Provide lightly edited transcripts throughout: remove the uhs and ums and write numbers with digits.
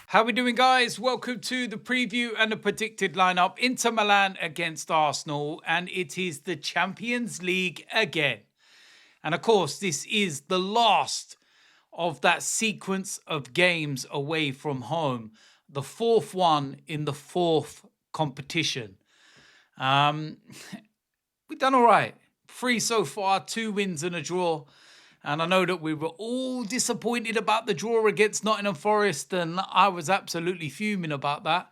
How we doing, guys? Welcome to the preview and the predicted lineup. Inter Milan against Arsenal, and it is the Champions League again. And of course, this is the last of that sequence of games away from home, the fourth one in the fourth competition. We've done all right. 3 so far, 2 wins and a draw. And I know that we were all disappointed about the draw against Nottingham Forest, and I was absolutely fuming about that.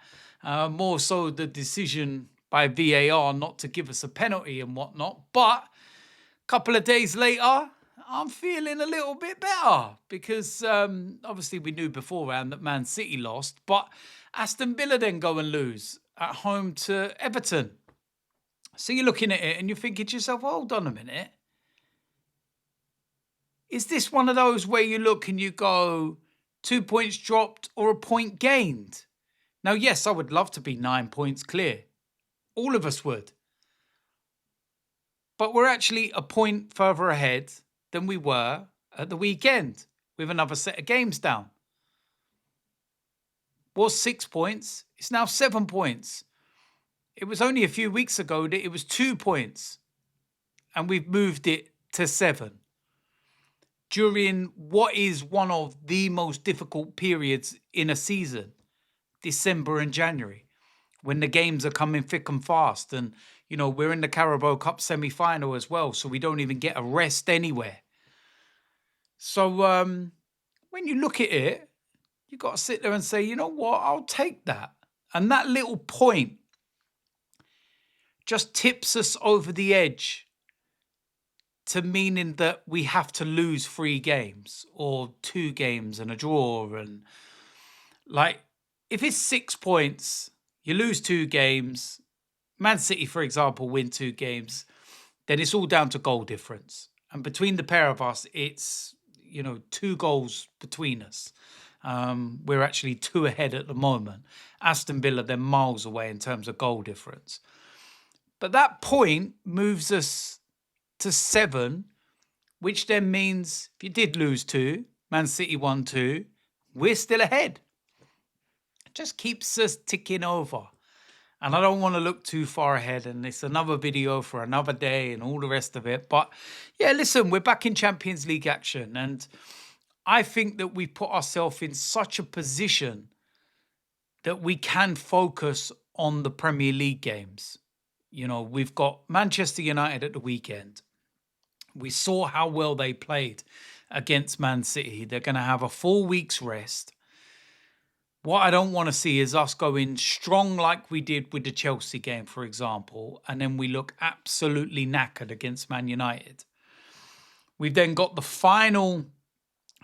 More so the decision by VAR not to give us a penalty and whatnot. But a couple of days later, I'm feeling a little bit better because obviously we knew beforehand that Man City lost, but Aston Villa then go and lose at home to Everton. So you're looking at it and you're thinking to yourself, well, hold on a minute. Is this one of those where you look and you go 2 points dropped or a point gained? Now, yes, I would love to be 9 points clear. All of us would. But we're actually a point further ahead than we were at the weekend with another set of games down. Was 6 points. It's now 7 points. It was only a few weeks ago that it was 2 points. And we've moved it to 7. During what is one of the most difficult periods in a season, December and January, when the games are coming thick and fast. And, you know, we're in the Carabao Cup semi-final as well, so we don't even get a rest anywhere. So when you look at it, you got to sit there and say, you know what, I'll take that. And that little point just tips us over the edge to meaning that we have to lose 3 games or 2 games and a draw. And like, if it's 6 points, you lose 2 games, Man City, for example, win 2 games, then it's all down to goal difference. And between the pair of us, it's, 2 goals between us. We're actually 2 ahead at the moment. Aston Villa, they're miles away in terms of goal difference. But that point moves us to 7, which then means if you did lose 2, Man City won 2, we're still ahead. It just keeps us ticking over. And I don't want to look too far ahead, and it's another video for another day and all the rest of it. But yeah, listen, we're back in Champions League action, and I think that we put ourselves in such a position that we can focus on the Premier League games. We've got Manchester United at the weekend. We saw how well they played against Man City. They're going to have a full week's rest. What I don't want to see is us going strong like we did with the Chelsea game, for example, and then we look absolutely knackered against Man United. We've then got the final,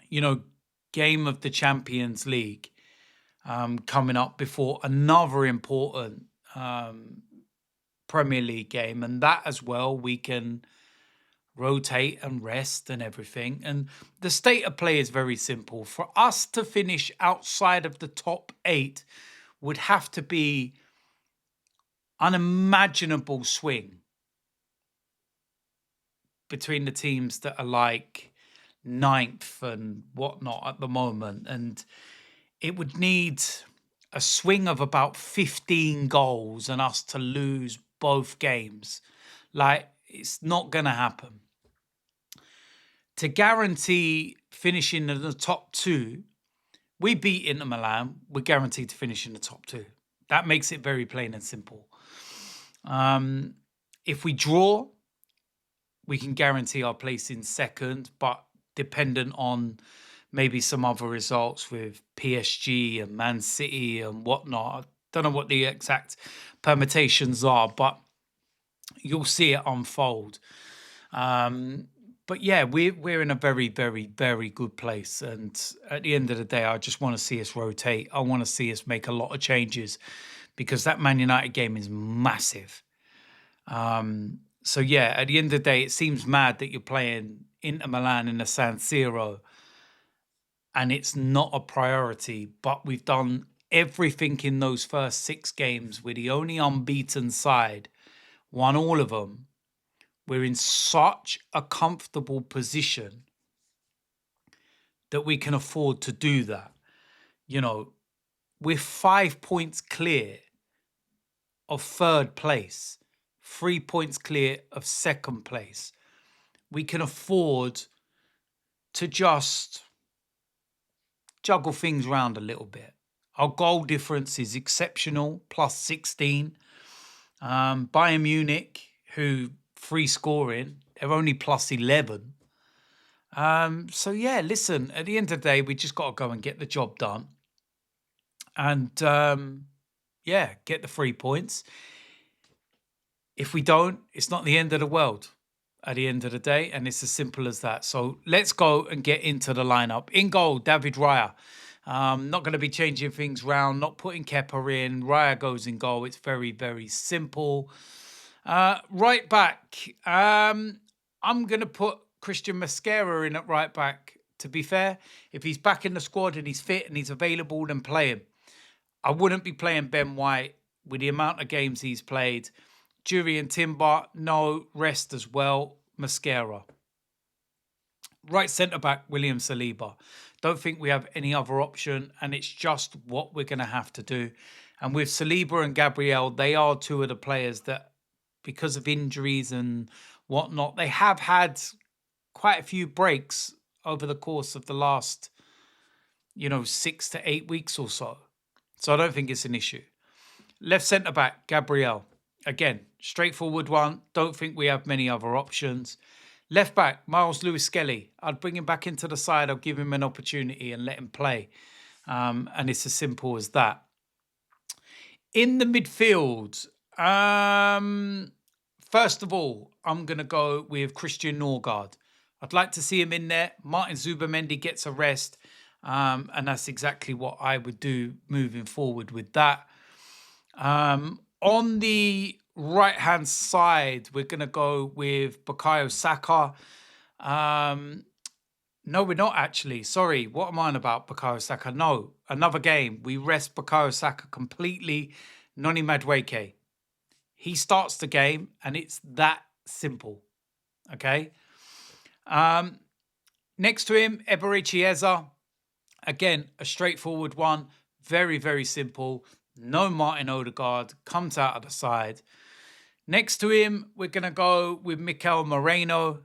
game of the Champions League coming up before another important Premier League game. And that as well, we can rotate and rest and everything. And the state of play is very simple. For us to finish outside of the top 8 would have to be unimaginable swing between the teams that are like 9th and whatnot at the moment. And it would need a swing of about 15 goals and us to lose both games. Like, it's not going to happen. To guarantee finishing in the top 2, we beat Inter Milan, we're guaranteed to finish in the top 2. That makes it very plain and simple. If we draw, we can guarantee our place in 2nd, but dependent on maybe some other results with PSG and Man City and whatnot. I don't know what the exact permutations are, but you'll see it unfold. But yeah, we're in a very, very, very good place. And at the end of the day, I just want to see us rotate. I want to see us make a lot of changes because that Man United game is massive. So yeah, at the end of the day, it seems mad that you're playing Inter Milan in the San Siro and it's not a priority. But we've done everything in those first 6 games. We're the only unbeaten side, won all of them. We're in such a comfortable position that we can afford to do that. we're 5 points clear of third place, 3 points clear of second place. We can afford to just juggle things around a little bit. Our goal difference is exceptional, plus 16. Bayern Munich, who free scoring, they're only plus 11. So yeah, listen, at the end of the day, we just got to go and get the job done. And yeah, get the 3 points. If we don't, it's not the end of the world at the end of the day. And it's as simple as that. So let's go and get into the lineup. In goal, David Raya. Not going to be changing things around, not putting Kepa in. Raya goes in goal. It's very, very simple. Right back, I'm going to put Christian Mosquera in at right back. To be fair, if he's back in the squad and he's fit and he's available, then play him. I wouldn't be playing Ben White with the amount of games he's played. Jury and Timber, no, rest as well. Mosquera. Right centre-back, William Saliba. Don't think we have any other option, and it's just what we're going to have to do. And with Saliba and Gabriel, they are two of the players that, because of injuries and whatnot, they have had quite a few breaks over the course of the last, 6 to 8 weeks or so. So I don't think it's an issue. Left centre-back, Gabriel. Again, straightforward one. Don't think we have many other options. Left back, Miles Lewis-Skelly. I'd bring him back into the side. I'll give him an opportunity and let him play. And it's as simple as that. In the midfield, first of all, I'm going to go with Christian Norgard. I'd like to see him in there. Martin Zubimendi gets a rest. And that's exactly what I would do moving forward with that. On the right-hand side, we're going to go with Bukayo Saka. No, we're not actually. Sorry, what am I on about, Bukayo Saka? No, another game. We rest Bukayo Saka completely. Noni Madueke. He starts the game, and it's that simple. Okay? Next to him, Eberechi Eza. Again, a straightforward one. Very, very simple. No Martin Odegaard. Comes out of the side. Next to him, we're going to go with Mikel Moreno.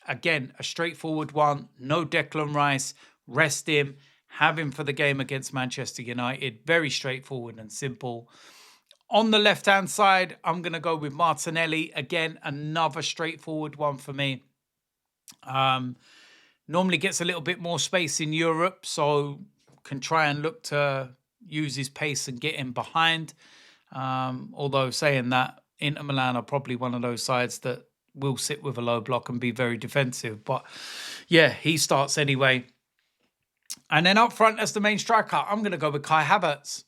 Again, a straightforward one. No Declan Rice. Rest him. Have him for the game against Manchester United. Very straightforward and simple. On the left-hand side, I'm going to go with Martinelli. Again, another straightforward one for me. Normally gets a little bit more space in Europe, so can try and look to use his pace and get him behind. Although saying that, Inter Milan are probably one of those sides that will sit with a low block and be very defensive. But yeah, he starts anyway. And then up front as the main striker, I'm going to go with Kai Havertz.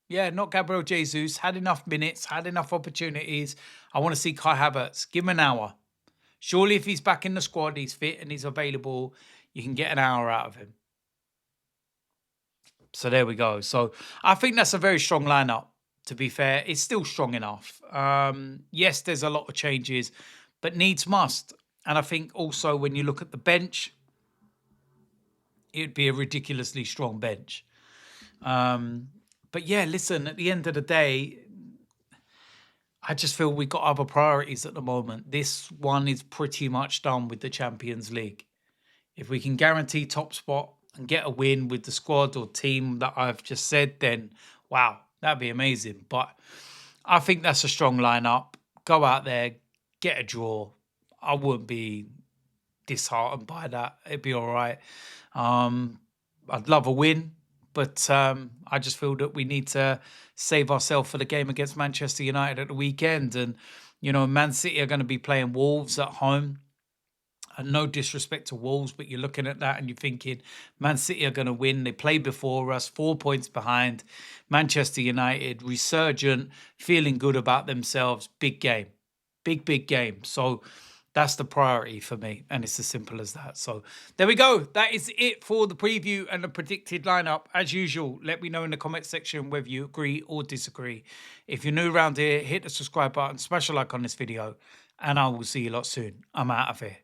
Yeah, not Gabriel Jesus. Had enough minutes, had enough opportunities. I want to see Kai Havertz. Give him an hour. Surely if he's back in the squad, he's fit and he's available, you can get an hour out of him. So there we go. So I think that's a very strong lineup, to be fair. It's still strong enough. Yes, there's a lot of changes, but needs must. And I think also when you look at the bench, it would be a ridiculously strong bench. But yeah, listen, at the end of the day, I just feel we've got other priorities at the moment. This one is pretty much done with the Champions League. If we can guarantee top spot and get a win with the squad or team that I've just said, then wow, that'd be amazing. But I think that's a strong lineup. Go out there, get a draw. I wouldn't be disheartened by that. It'd be all right. I'd love a win. But I just feel that we need to save ourselves for the game against Manchester United at the weekend. And, Man City are going to be playing Wolves at home. And no disrespect to Wolves, but you're looking at that and you're thinking, Man City are going to win. They played before us, 4 points behind. Manchester United, resurgent, feeling good about themselves. Big game. Big game. So that's the priority for me, and it's as simple as that. So there we go. That is it for the preview and the predicted lineup. As usual, let me know in the comment section whether you agree or disagree. If you're new around here, hit the subscribe button, smash a like on this video, and I will see you lot soon. I'm out of here.